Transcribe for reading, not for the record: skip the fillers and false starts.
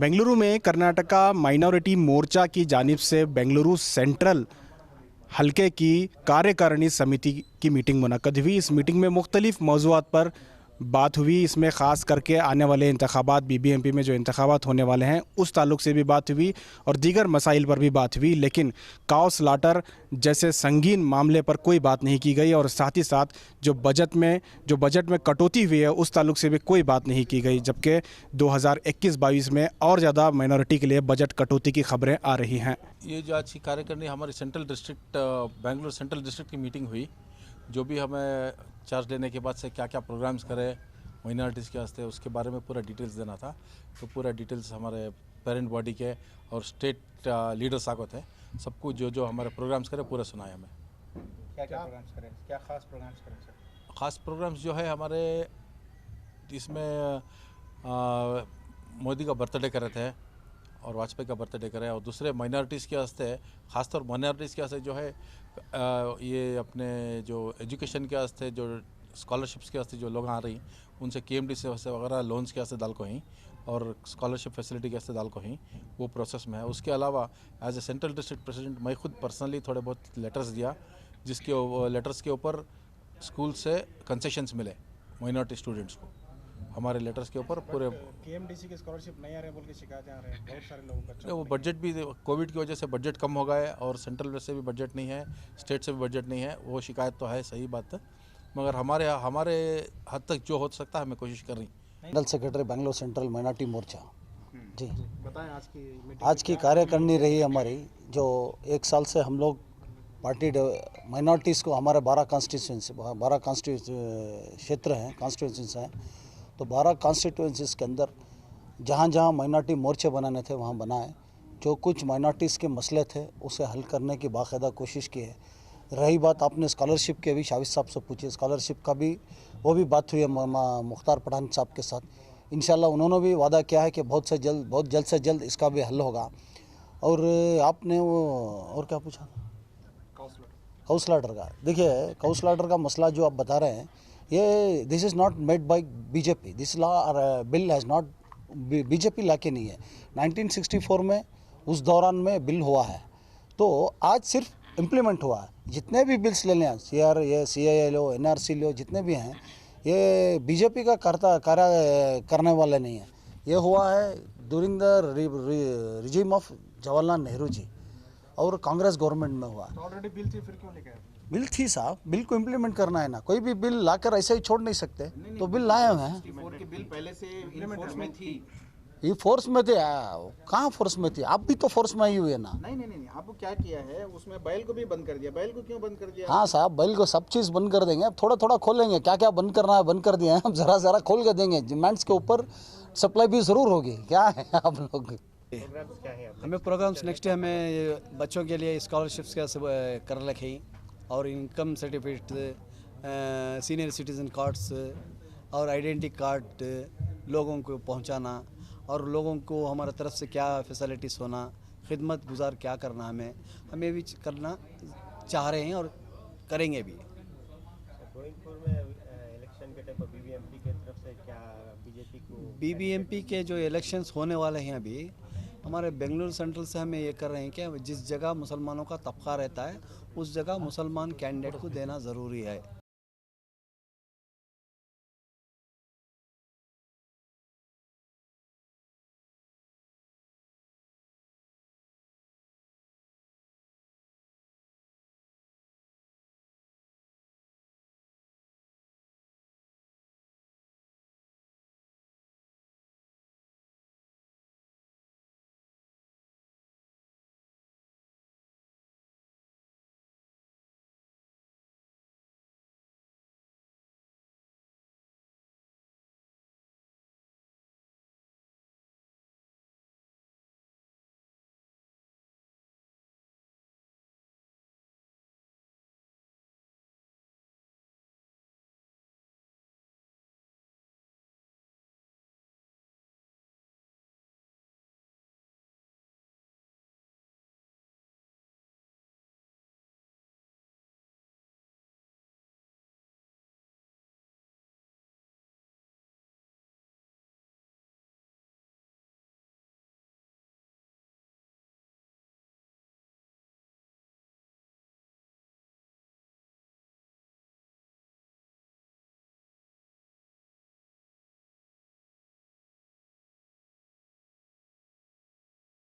बेंगलुरु में कर्नाटका माइनॉरिटी मोर्चा की जानिब से बेंगलुरु सेंट्रल हल्के की कार्यकारिणी समिति की मीटिंग मुनक्कद हुई। इस मीटिंग में मुख्तलिफ मौज़ूआत पर बात हुई। इसमें ख़ास करके आने वाले इंतखाबात बीबीएमपी में जो इंतखाबात होने वाले हैं उस ताल्लुक़ से भी बात हुई और दीगर मसाइल पर भी बात हुई, लेकिन काओ स्लॉटर जैसे संगीन मामले पर कोई बात नहीं की गई और साथ ही साथ जो बजट में कटौती हुई है उस ताल्लुक़ से भी कोई बात नहीं की गई, जबकि 2021-22 में और ज़्यादा माइनॉरिटी के लिए बजट कटौती की खबरें आ रही हैं। ये जो आज की कार्यकारिणी हमारी central district Bengaluru central district की मीटिंग हुई, जो भी हमें चार्ज लेने के बाद से क्या क्या प्रोग्राम्स करें माइनॉरिटीज़ के वास्ते उसके बारे में पूरा डिटेल्स देना था। तो पूरा डिटेल्स हमारे पेरेंट बॉडी के और स्टेट लीडर्स आगो थे, सबको जो हमारे प्रोग्राम्स करें पूरा सुनाया हमें। क्या प्रोग्राम्स करें, क्या ख़ास प्रोग्राम्स करें सर? ख़ास प्रोग्राम्स जो है हमारे इसमें मोदी का बर्थडे करे थे और वाजपेयी का बर्थडे करे, और दूसरे माइनॉरिटीज़ के वास्ते ख़ासतौर माइनॉरिटीज़ के वास्ते जो है ये अपने जो एजुकेशन के वास्ते जो स्कॉलरशिप्स के वास्ते जो लोग आ रही उनसे केएमडी से वगैरह लोन्स के वास्ते डाल को ही और स्कॉलरशिप फैसिलिटी के वास्ते डाल को ही वो प्रोसेस में है। उसके अलावा as a central district president मैं खुद पर्सनली थोड़े बहुत लेटर्स दिया, जिसके लेटर्स के ऊपर स्कूल से कंसेशंस मिले माइनॉरिटी स्टूडेंट्स को। हमारे लेटर्स के ऊपर पूरे केएमडीसी की स्कॉलरशिप नहीं आ रहे बोल के शिकायतें आ रहे हैं बहुत सारे लोगों का। वो बजट भी कोविड की वजह से बजट कम हो गया है और सेंट्रल से भी बजट नहीं है, स्टेट से भी बजट नहीं है, वो शिकायत तो है, सही बात है, मगर हमारे हद तक जो हो सकता है हमें कोशिश कर रही। General secretary Bengaluru central minority Morcha ji बताएं आज की कार्यकारिणी रही हमारी। जो एक साल से हम लोग पार्टी माइनॉरिटीज़ को हमारे 12 क्षेत्र हैं, कॉन्स्टिट्यूंसीज हैं, तो 12 कॉन्स्टिट्यूंसीज के अंदर जहाँ जहाँ माइनॉरिटी मोर्चे बनाने थे वहाँ बनाए। जो कुछ माइनॉरिटीज़ के मसले थे उसे हल करने की बाकायदा कोशिश की है। रही बात आपने स्कॉलरशिप के भी शाविद साहब से पूछी, स्कॉलरशिप का भी वो भी बात हुई है मुख्तार पठान साहब के साथ। इंशाल्लाह उन्होंने भी वादा किया है कि बहुत जल्द से जल्द इसका भी हल होगा। और आपने वो और क्या पूछा था? काउंसलर का। देखिए काउंसलर का मसला जो आप बता रहे हैं, ये this is not made by BJP, this law bill has not BJP ला के नहीं है। 1964 में उस दौरान में बिल हुआ है, तो आज सिर्फ इम्प्लीमेंट हुआ है। जितने भी बिल्स ले लें, CAA लो, NRC लो, जितने भी हैं, ये बीजेपी का कार्य करने वाले नहीं है। ये हुआ है during the regime of Jawaharlal Nehru ji और कांग्रेस गवर्नमेंट में हुआ। तो ऑलरेडी बिल थी, फिर क्यों लेके आए? बिल थी साहब, बिल को इम्प्लीमेंट करना है ना। कोई भी बिल लाकर ऐसे ही छोड़ नहीं सकते, तो बिल लाए हुए हैं। की बिल पहले से इम्प्लीमेंट में थी। ये फोर्स में थे, कहाँ फोर्स में थी? आप भी तो फोर्स में ही हुए ना। नहीं, आपको क्या किया है उसमें? बैल को भी बंद कर दिया। बैल को क्यों बंद कर दिया? हाँ साहब, बैल को सब चीज़ बंद कर देंगे। अब थोड़ा थोड़ा खोलेंगे, क्या क्या बंद करना है बंद कर दिए हैं, हम ज़रा खोल के देंगे। डिमांड्स के ऊपर सप्लाई भी ज़रूर होगी। क्या है आप लोग हमें प्रोग्राम्स नेक्स्ट डे हमें बच्चों के लिए स्कॉलरशिप्स का सब कर रखे और income certificate, senior citizen cards और आइडेंटिटी कार्ड लोगों को पहुंचाना और लोगों को हमारे तरफ से क्या फैसिलिटीज़ होना, खिदमत गुजार क्या करना, हमें भी करना चाह रहे हैं और करेंगे भी। गोरखपुर में इलेक्शन के टाइम पर बीबीएमपी की तरफ से क्या बीबीएमपी के जो इलेक्शंस होने वाले हैं अभी हमारे बेंगलुरु सेंट्रल से हमें ये कर रहे हैं कि जिस जगह मुसलमानों का तबका रहता है उस जगह मुसलमान कैंडिडेट को देना ज़रूरी है।